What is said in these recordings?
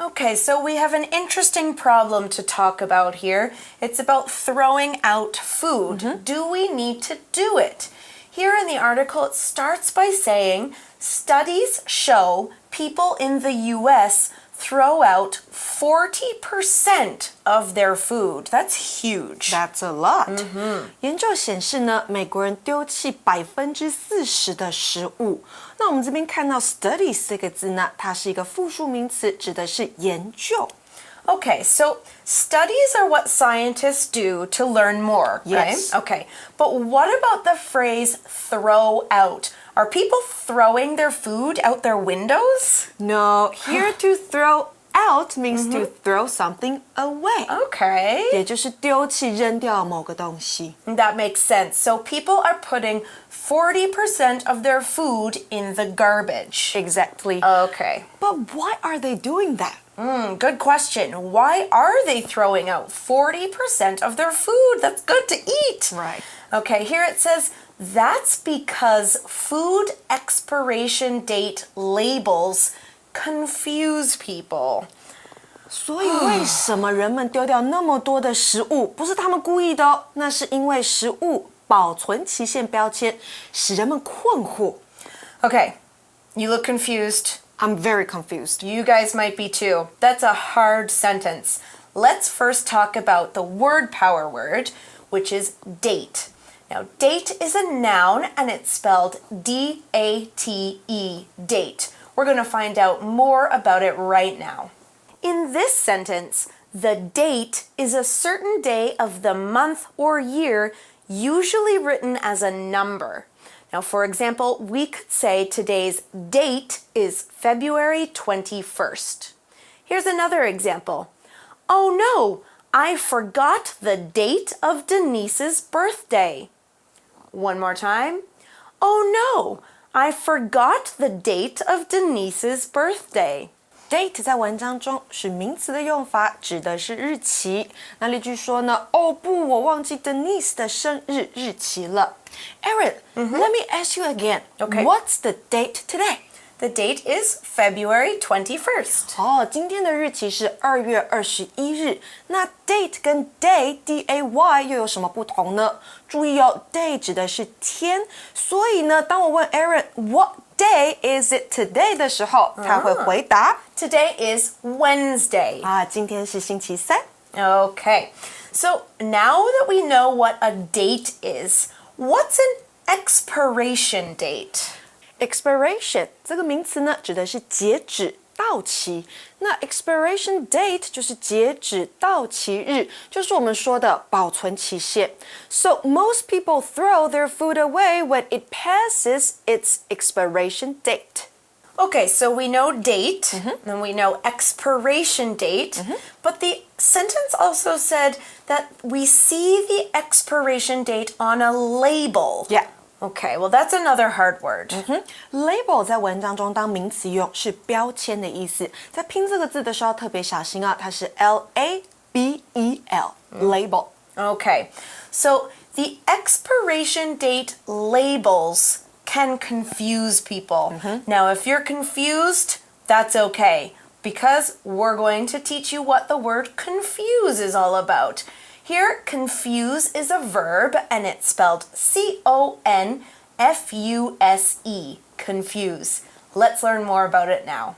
Okay, so we have an interesting problem to talk about here. It's about throwing out food. Do we need to do it? Here in the article, it starts by saying, studies show people in the US throw out 40% of their food. That's huge. That's a lot. 研究显示呢，美国人丢弃40%的食物。那我们这边看到 studies 这个字呢，它是一个复数名词，指的是研究。Okay, so studies are what scientists do to learn more, right? Yes. Okay, but what about the phrase throw out? Are people throwing their food out their windows? No, here to throw out means to throw something away. Okay. 也就是丢弃、扔掉某个东西。That makes sense. So people are putting 40% of their food in the garbage. Exactly. Okay. But why are they doing that? Good question. Why are they throwing out 40% of their food that's good to eat? Right. Okay, here it says, that's because food expiration date labels confuse people. 所以为什么人们丢掉那么多的食物？不是他们故意的哦，那是因为食物保存期限标签使人们困惑。Okay, you look confused. I'm very confused. You guys might be too. That's a hard sentence. Let's first talk about the word power word, which is date. Now, date is a noun and it's spelled D-A-T-E, date. We're going to find out more about it right now. In this sentence, the date is a certain day of the month or year, usually written as a number. Now, for example, we could say today's date is February 21st. Here's another example. Oh no, I forgot the date of Denise's birthday. One more time. Oh no, I forgot the date of Denise's birthday. Date 在文章中是名词的用法，指的是日期。那例句说呢？哦不，我忘记 Denise 的生日日期了。Erin, let me ask you again. Okay. What's the date today? The date is February 21st. 哦，今天的日期是2月21日。那 date 跟 day D-A-Y 又有什么不同呢？注意哦 ，day 指的是天，所以呢，当我问 Erin What day is it today 的时候，他会回答 Today is Wednesday. 啊，今天是星期三。Okay, so now that we know what a date is, what's an expiration date? Expiration 这个名词呢，指的是截止、到期。那 expiration date 就是截止到期日，就是我们说的保存期限。So most people throw their food away when it passes its expiration date. Okay, so we know date, and we know expiration date, but the sentence also said that we see the expiration date on a label. Yeah. Okay, well that's another hard word. Label 在文章中当名词用，是标签的意思。在拼这个字的时候特别小心啊，它是 L-A-B-E-L, label. Okay, so the expiration date labels can confuse people. Now, if you're confused, that's okay, because we're going to teach you what the word confuse is all about. Here, confuse is a verb, and it's spelled C-O-N-F-U-S-E, confuse. Let's learn more about it now.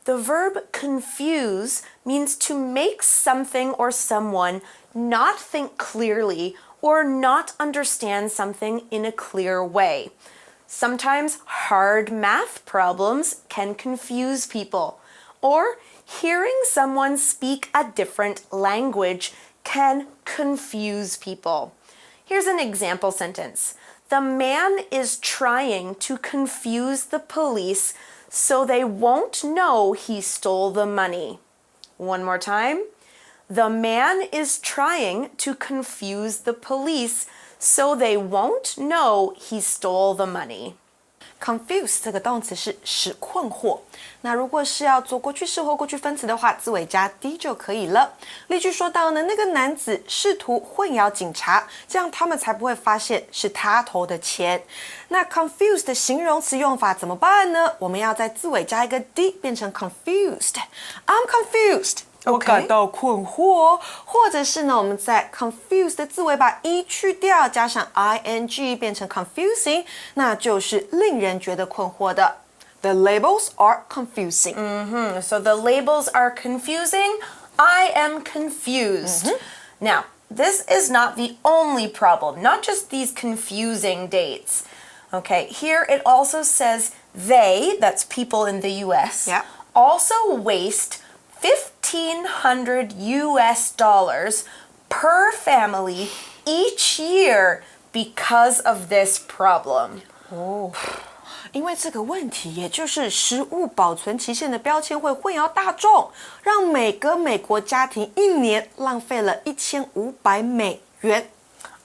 The verb confuse means to make something or someone not think clearly or not understand something in a clear way. Sometimes hard math problems can confuse people, or hearing someone speak a different language can confuse people. Here's an example sentence. The man is trying to confuse the police so they won't know he stole the money. One more time. The man is trying to confuse the police so they won't know he stole the money. confuse 这个动词是使困惑。那如果是要做过去式或过去分词的话，字尾加 d 就可以了。例句说到呢，那个男子试图混淆警察，这样他们才不会发现是他投的钱。那 confuse 的形容词用法怎么办呢？我们要在字尾加一个 d， 变成 confused。I'm confused。我感到困惑，或者是呢，我们在 confuse 的字尾把 e 去掉，加上 ing 变成 confusing， 那就是令人觉得困惑的。The labels are confusing. So the labels are confusing. I am confused. Now, this is not the only problem, not just these confusing dates. Okay, here it also says they, that's people in the US, also waste $1,500 US per family each year because of this problem. 因为这个问题，也就是食物保存期限的标签会混淆大众，让每个美国家庭一年浪费了$1500。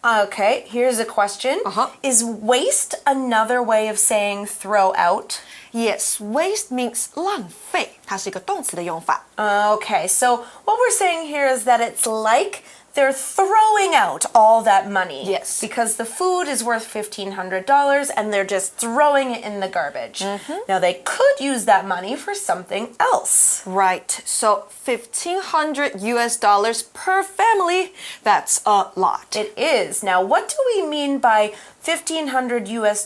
Okay, here's a question. Is waste another way of saying throw out? Yes, waste means 浪费，它是一个动词的用法。Okay, so what we're saying here is that it's like they're throwing out all that money. Yes. Because the food is worth $1,500 and they're just throwing it in the garbage. Now they could use that money for something else. Right, so $1,500 US per family, that's a lot. It is. Now, what do we mean by $1,500 US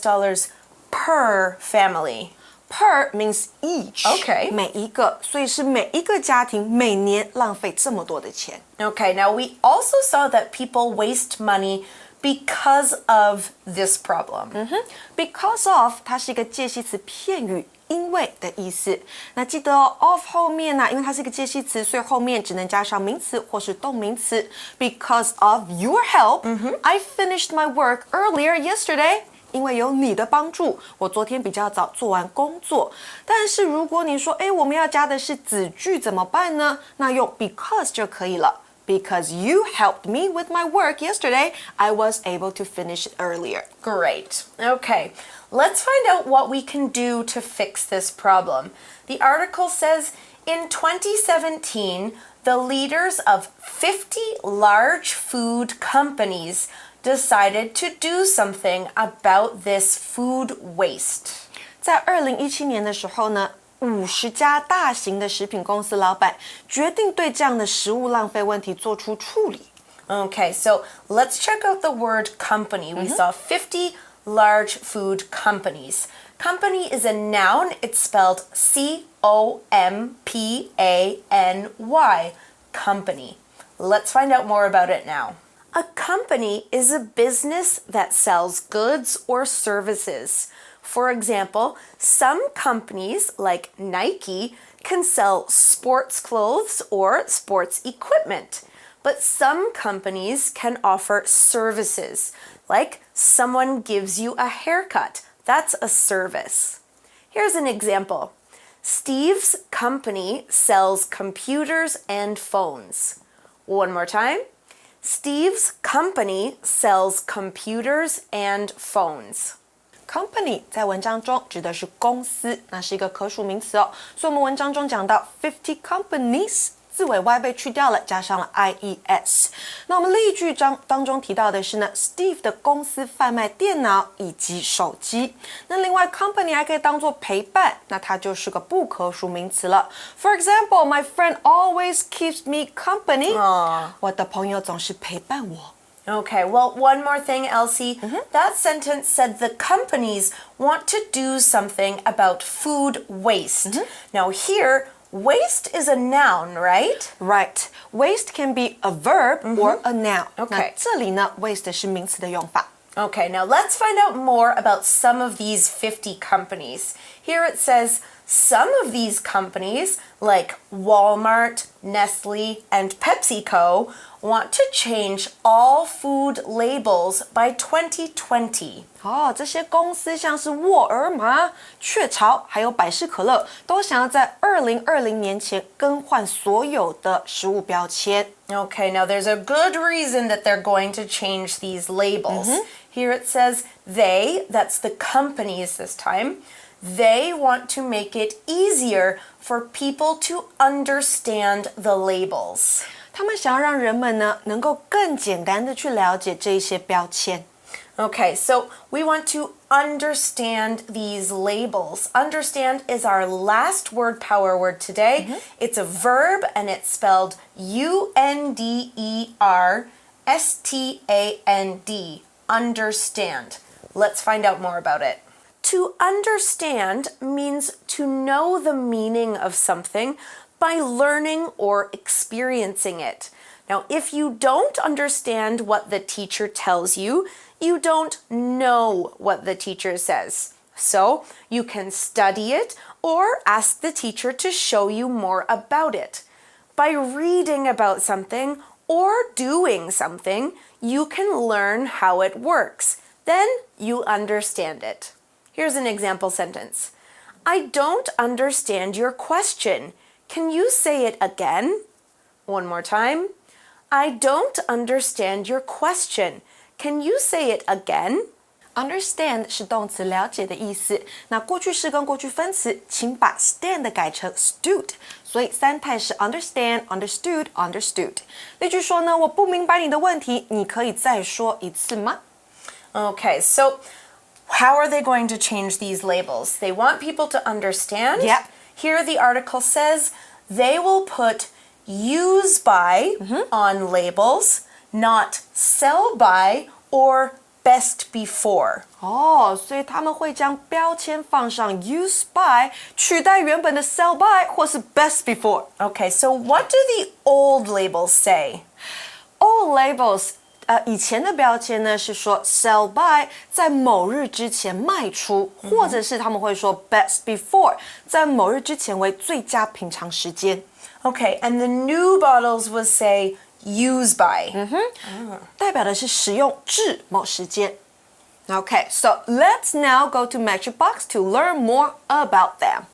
per family? Per means each. Okay. 每一个，所以是每一个家庭每年浪费这么多的钱。Okay, now we also saw that people waste money because of this problem. Because of 它是一个介系词片语，因为的意思。那记得哦 of 后面呢，因为它是一个介系词，所以后面只能加上名词或是动名词。Because of your help, I finished my work earlier yesterday. 因为有你的帮助，我昨天比较早做完工作。但是如果你说，我们要加的是子句怎么办呢？那用 because 就可以了。Because you helped me with my work yesterday, I was able to finish it earlier. Great. Okay, let's find out what we can do to fix this problem. The article says, in 2017, the leaders of 50 large food companies decided to do something about this food waste. 在2017年的时候呢，50家大型的食品公司老板决定对这样的食物浪费问题做出处理。Okay, so let's check out the word company. We saw 50 large food companies. Company is a noun. It's spelled C-O-M-P-A-N-Y. Company. Let's find out more about it now. A company is a business that sells goods or services. For example, some companies, like Nike, can sell sports clothes or sports equipment. But some companies can offer services, like someone gives you a haircut. That's a service. Here's an example. Steve's company sells computers and phones. One more time. Steve's company sells computers and phones. Company 在文章中指的是公司，那是一个可数名词哦。所以我们文章中讲到 50 companies， 字尾 y 被去掉了，加上了 ies。那我们例句当中提到的是呢 ，Steve 的公司贩卖电脑以及手机。那另外 company 还可以当做陪伴，那它就是个不可数名词了。For example, my friend always keeps me company. 我的朋友总是陪伴我。Okay, well, one more thing, Elsie. That sentence said the companies want to do something about food waste. Now here, waste is a noun, right? Right. Waste can be a verb or a noun. Okay. 那这里呢 waste 是名词的用法。Okay, now let's find out more about some of these 50 companies. Here it says, some of these companies, like Walmart, Nestle, and PepsiCo, want to change all food labels by 2020. 这些公司像是沃尔玛、雀巢还有百事可乐，都想要在2020年前更换所有的食物标签。Okay, now there's a good reason that they're going to change these labels. Here it says they, that's the companies this time, they want to make it easier for people to understand the labels. 他们想要让人们呢能够更简单的去了解这一些标签。Okay, so we want to understand these labels. Understand is our last word power word today. It's a verb and it's spelled U-N-D-E-R-S-T-A-N-D. Understand. Let's find out more about it. To understand means to know the meaning of something by learning or experiencing it. Now, if you don't understand what the teacher tells you, you don't know what the teacher says. So, you can study it or ask the teacher to show you more about it. By reading about something or doing something, you can learn how it works. Then you understand it. Here's an example sentence. I don't understand your question. Can you say it again? One more time. I don't understand your question. Can you say it again? Understand 是动词了解的意思，那过去式跟过去分词，请把 stand 改成 stood， 所以三态是 understand, understood, understood。例句说呢，我不明白你的问题，你可以再说一次吗？ Okay, so how are they going to change these labels? They want people to understand. Yep. Here the article says they will put use by on labels, not sell by or best before. 哦，所以他们会将标签放上 use by 取代原本的 sell by 或是 best before. Okay, so what do the old labels say? All labels 以前的标签呢是说 sell by 在某日之前卖出，或者是他们会说 best before 在某日之前为最佳平常时间。Okay, and the new bottles will say use by. 代表的是使用至某时间。Okay, so let's now go to Magic Box to learn more about them.